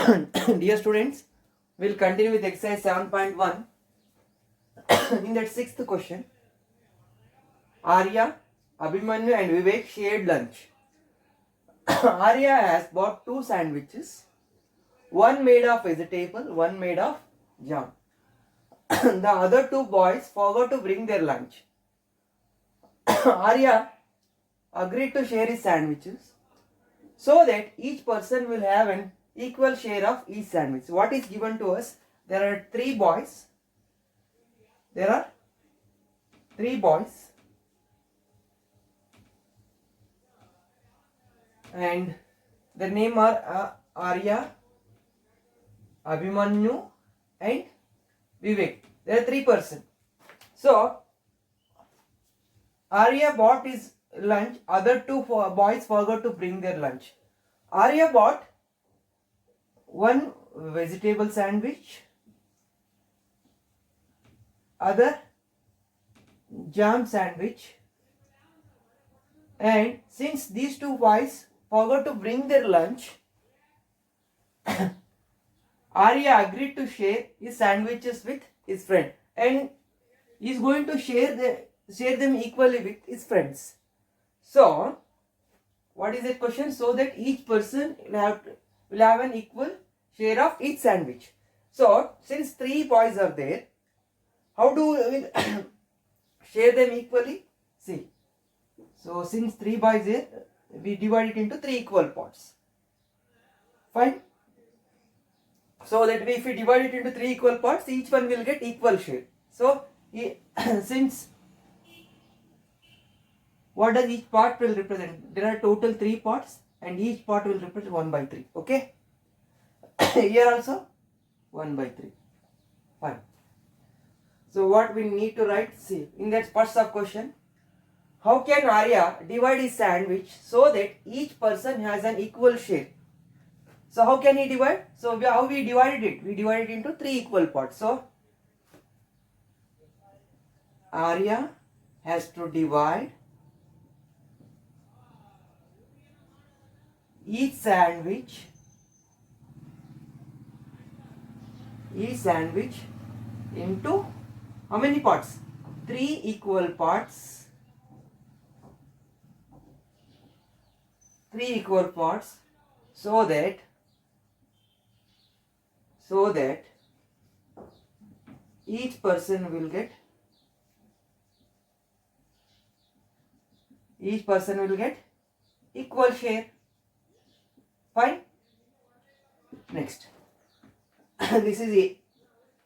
Dear students, we'll continue with exercise 7.1. In that sixth question, Arya, Abhimanyu and Vivek shared lunch. Arya has bought 2 sandwiches, one made of vegetable, one made of jam. The other 2 boys forgot to bring their lunch. Arya agreed to share his sandwiches so that each person will have an equal share of each sandwich. What is given to us? There are 3 boys. And their name are Arya, Abhimanyu and Vivek. There are 3 persons. So Arya bought his lunch. Other 2 boys forgot to bring their lunch. Arya bought one vegetable sandwich, other jam sandwich, and since these 2 boys forgot to bring their lunch, Arya agreed to share his sandwiches with his friend, and he is going to share them equally with his friends. So, what is the question? So that each person will have an equal share of each sandwich. So, since 3 boys are there, how do we share them equally? See. So, since 3 boys here, we divide it into 3 equal parts. Fine. So that if we divide it into 3 equal parts, each one will get equal share. So, since what does each part will represent? There are total 3 parts and each part will represent 1 by 3. Okay. Here also 1 by 3. Fine. So what we need to write? See, in that first sub question, how can Arya divide his sandwich so that each person has an equal share? So how can he divide? So how we divided it? We divided it into 3 equal parts. So Arya has to divide each sandwich into how many parts? 3 equal parts. 3 equal parts, so that each person will get equal share. Fine. Next. This is A.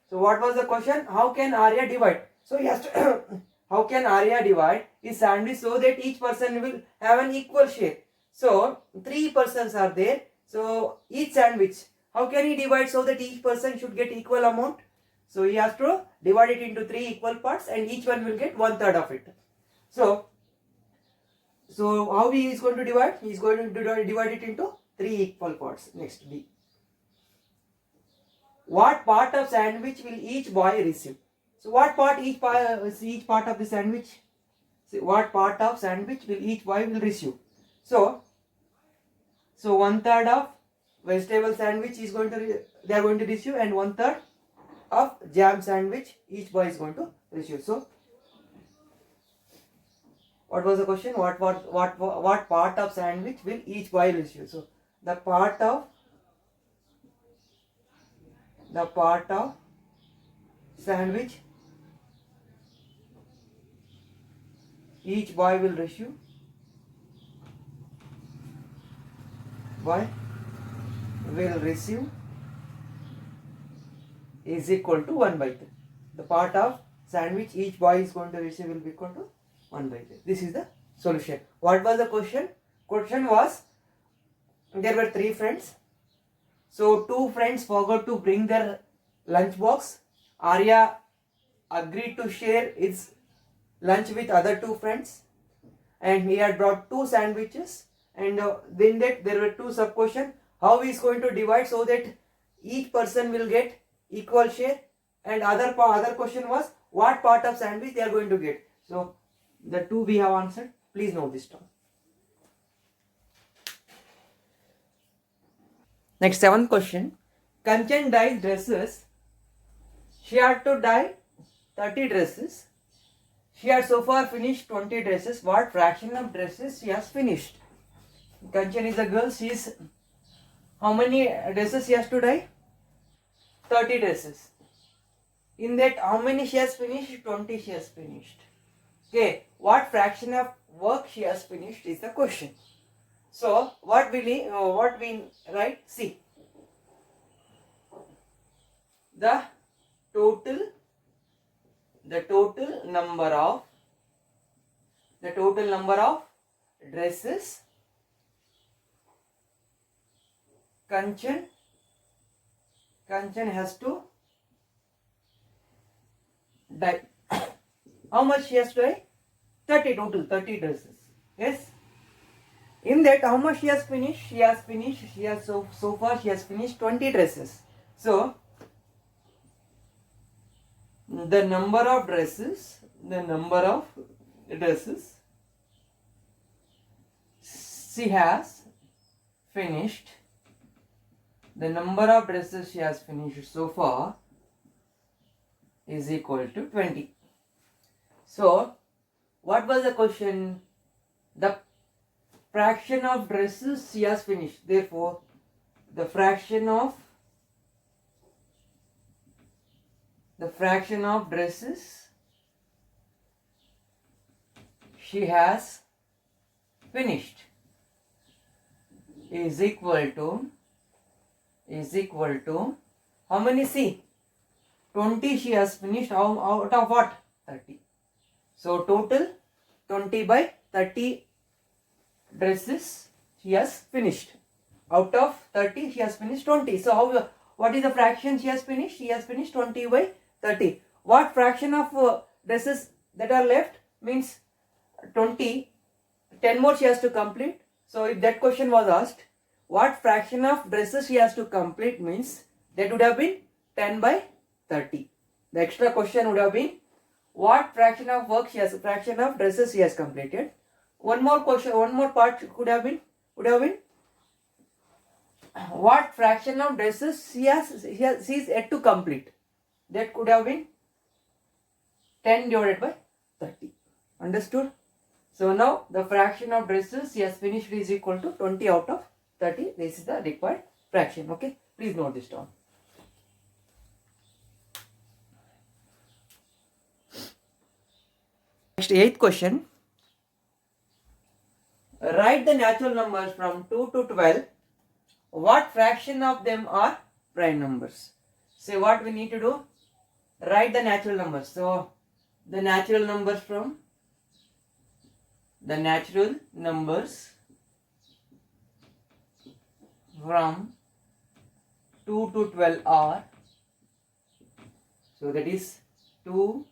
So what was the question? How can Arya divide? So he has to how can Arya divide his sandwich so that each person will have an equal share? So 3 persons are there. So each sandwich, how can he divide so that each person should get equal amount? So he has to divide it into 3 equal parts and each one will get 1/3 of it. So how he is going to divide? He is going to divide it into 3 equal parts. Next, B. What part of sandwich will each boy receive? So what part each part of the sandwich? See, what part of sandwich will each boy will receive? So 1/3 of vegetable sandwich is going to they are going to receive, and 1/3 of jam sandwich each boy is going to receive. So what was the question? What part of sandwich will each boy receive? So the part of sandwich each boy will receive is equal to 1 by 3. The part of sandwich each boy is going to receive will be equal to 1 by 3. This is the solution. What was the question? Question was, there were 3 friends. So 2 friends forgot to bring their lunch box. Arya agreed to share his lunch with other 2 friends, and he had brought 2 sandwiches, and then that there were 2 sub questions. How he is going to divide so that each person will get equal share, and other question was what part of sandwich they are going to get. So the 2 we have answered. Please note this term. Next, 7th question. Kanchan dyes dresses. She had to dye 30 dresses. She has so far finished 20 dresses. What fraction of dresses she has finished? Kanchan is a girl. She is, how many dresses she has to dye? 30 dresses. In that, how many she has finished? 20 she has finished. Okay, what fraction of work she has finished is the question. So, what we write? See, the total number of dresses Kanchan has to dye. How much she has to dye? 30 total, 30 dresses. Yes. In that, how much she has finished? She has so far she has finished 20 dresses. So the number of dresses she has finished, the number of dresses she has finished so far is equal to 20. So what was the question? The fraction of dresses she has finished. Therefore, the fraction of dresses she has finished is equal to how many? See, 20 she has finished. Out of what? 30. So total 20 by 30 dresses she has finished. Out of 30 she has finished 20. So what is the fraction she has finished? She has finished 20 by 30. What fraction of dresses that are left? Means 20, 10 more she has to complete. So if that question was asked, what fraction of dresses she has to complete, means that would have been 10 by 30. The extra question would have been what fraction of dresses she has completed. One more question, one more part would have been what fraction of dresses she is yet to complete. That could have been 10 divided by 30. Understood? So now the fraction of dresses she has finished is equal to 20 out of 30. This is the required fraction. Okay, please note this down. Next, 8th question. Write the natural numbers from 2 to 12. What fraction of them are prime numbers? So what we need to do? Write the natural numbers. So the natural numbers from 2 to 12 are, so that is 2,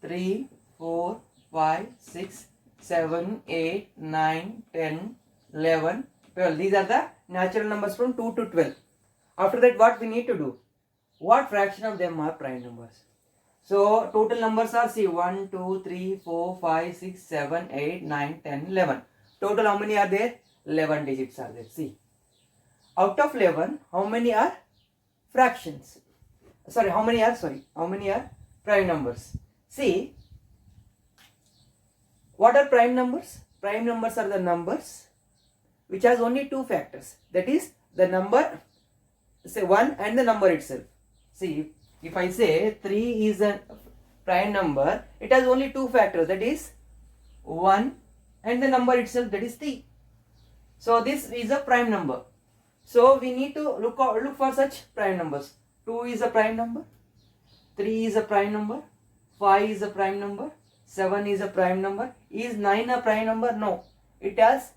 3, 4, 5, 6, 7, 8, 9, 10, 11, 12. These are the natural numbers from 2 to 12. After that, what we need to do? What fraction of them are prime numbers? So total numbers are, see, 1, 2, 3, 4, 5, 6, 7, 8, 9, 10, 11. Total how many are there? 11 digits are there. See, out of 11, how many are fractions? How many are prime numbers? See, what are prime numbers? Prime numbers are the numbers which has only two factors. That is the number, say 1 and the number itself. See, if I say 3 is a prime number, it has only two factors. That is 1 and the number itself, that is 3. So this is a prime number. So we need to look for such prime numbers. 2 is a prime number, 3 is a prime number, 5 is a prime number, 7 is a prime number. Is 9 a prime number? No. It has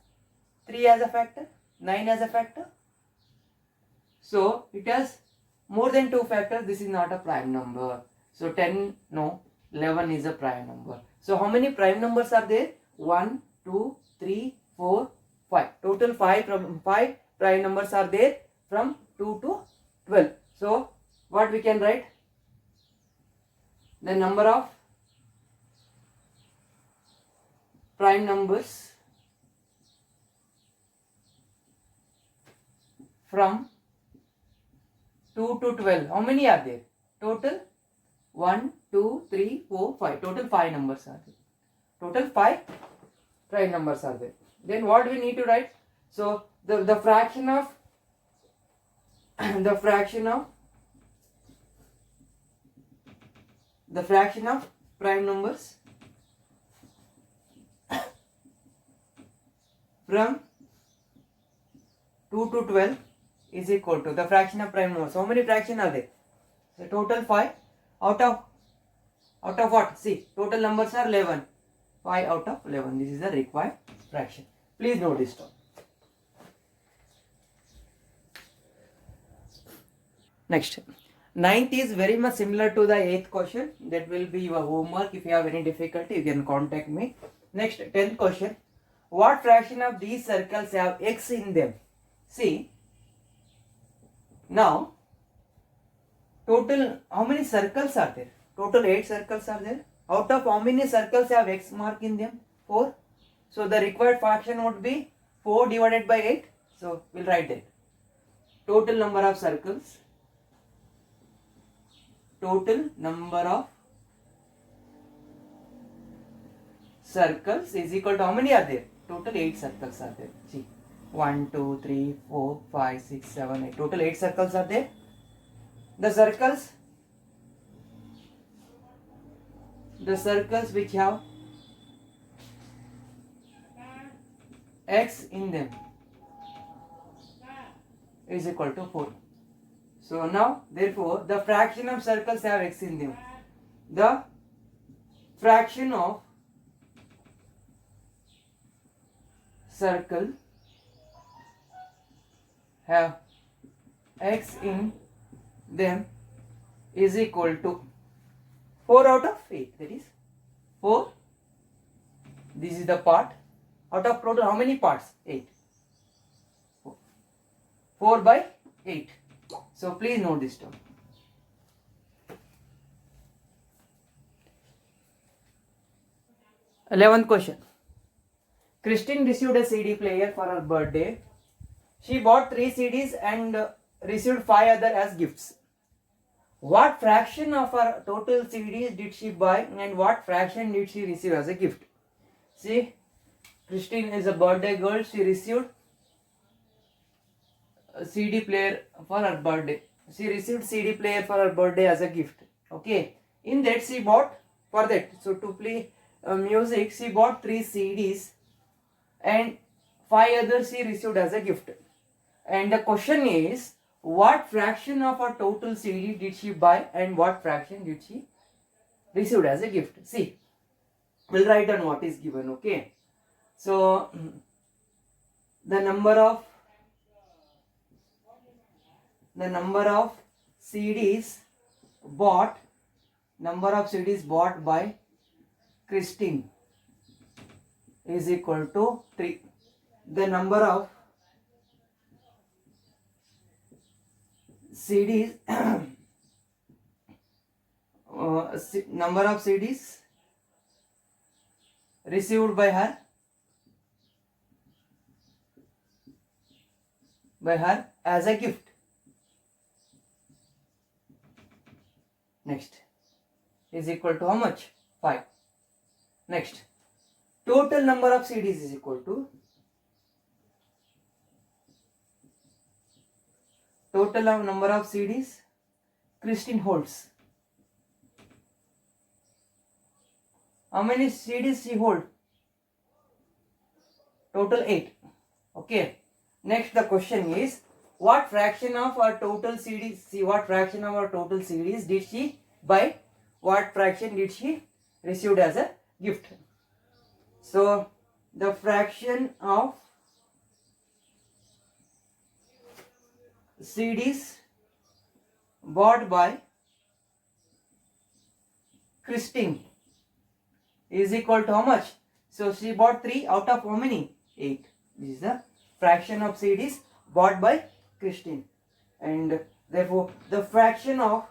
3 as a factor, 9 as a factor. So it has more than 2 factors. This is not a prime number. So 10, no. 11 is a prime number. So how many prime numbers are there? 1, 2, 3, 4, 5. Total 5 prime numbers are there from 2 to 12. So what we can write? The number of prime numbers from 2 to 12. How many are there? Total 1, 2, 3, 4, 5. Total 5 numbers are there. Total 5 prime numbers are there. Then what we need to write? So the fraction of the fraction of prime numbers from 2 to 12 is equal to the fraction of prime numbers. How many fractions are there? So total 5 out of what? See, total numbers are 11. 5 out of 11. This is the required fraction. Please note this down. Next, 9th is very much similar to the 8th question. That will be your homework. If you have any difficulty, you can contact me. Next, 10th question. What fraction of these circles have x in them? See, now, total, how many circles are there? Total 8 circles are there. Out of how many circles have x mark in them? 4. So, the required fraction would be 4 divided by 8. So, we'll write that. Total number of circles. Total number of circles is equal to how many are there? Total 8 circles are there. See, 1, 2, 3, 4, 5, 6, 7, 8. Total 8 circles are there. The circles which have x in them is equal to 4. So now, therefore, the fraction of circles have x in them. The fraction of circle have x in them is equal to 4 out of 8. That is 4. This is the part. Out of total, how many parts? 8. 4 by 8. So please note this term. Eleventh question. Christine received a CD player for her birthday. She bought 3 CDs and received 5 other as gifts. What fraction of her total CDs did she buy and what fraction did she receive as a gift? See, Christine is a birthday girl. She received a CD player for her birthday. She received CD player for her birthday as a gift. Okay. In that she bought, for that, so to play music, she bought 3 CDs and 5 others she received as a gift. And the question is, what fraction of her total CD did she buy and what fraction did she receive as a gift? See, we'll write down what is given, okay? So, the number of CDs bought by Christine is equal to 3. The number of CDs received by her as a gift. Next is equal to how much? 5. Next, total number of CDs is equal to total number of CDs Christine holds. How many CDs she hold? Total 8. Okay. Next, the question is, what fraction of our total CDs? See, what fraction of our total CDs did she buy? What fraction did she receive as a gift? So, the fraction of CDs bought by Christine is equal to how much? So, she bought 3 out of how many? 8. This is the fraction of CDs bought by Christine. And therefore, the fraction of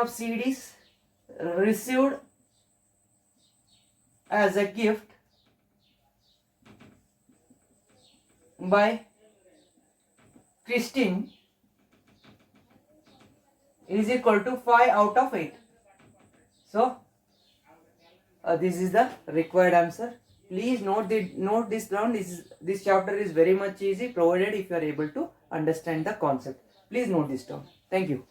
CDs received as a gift by Christine is equal to 5 out of 8. So this is the required answer. Please note this down. This chapter is very much easy, provided if you are able to understand the concept. Please note this down. Thank you.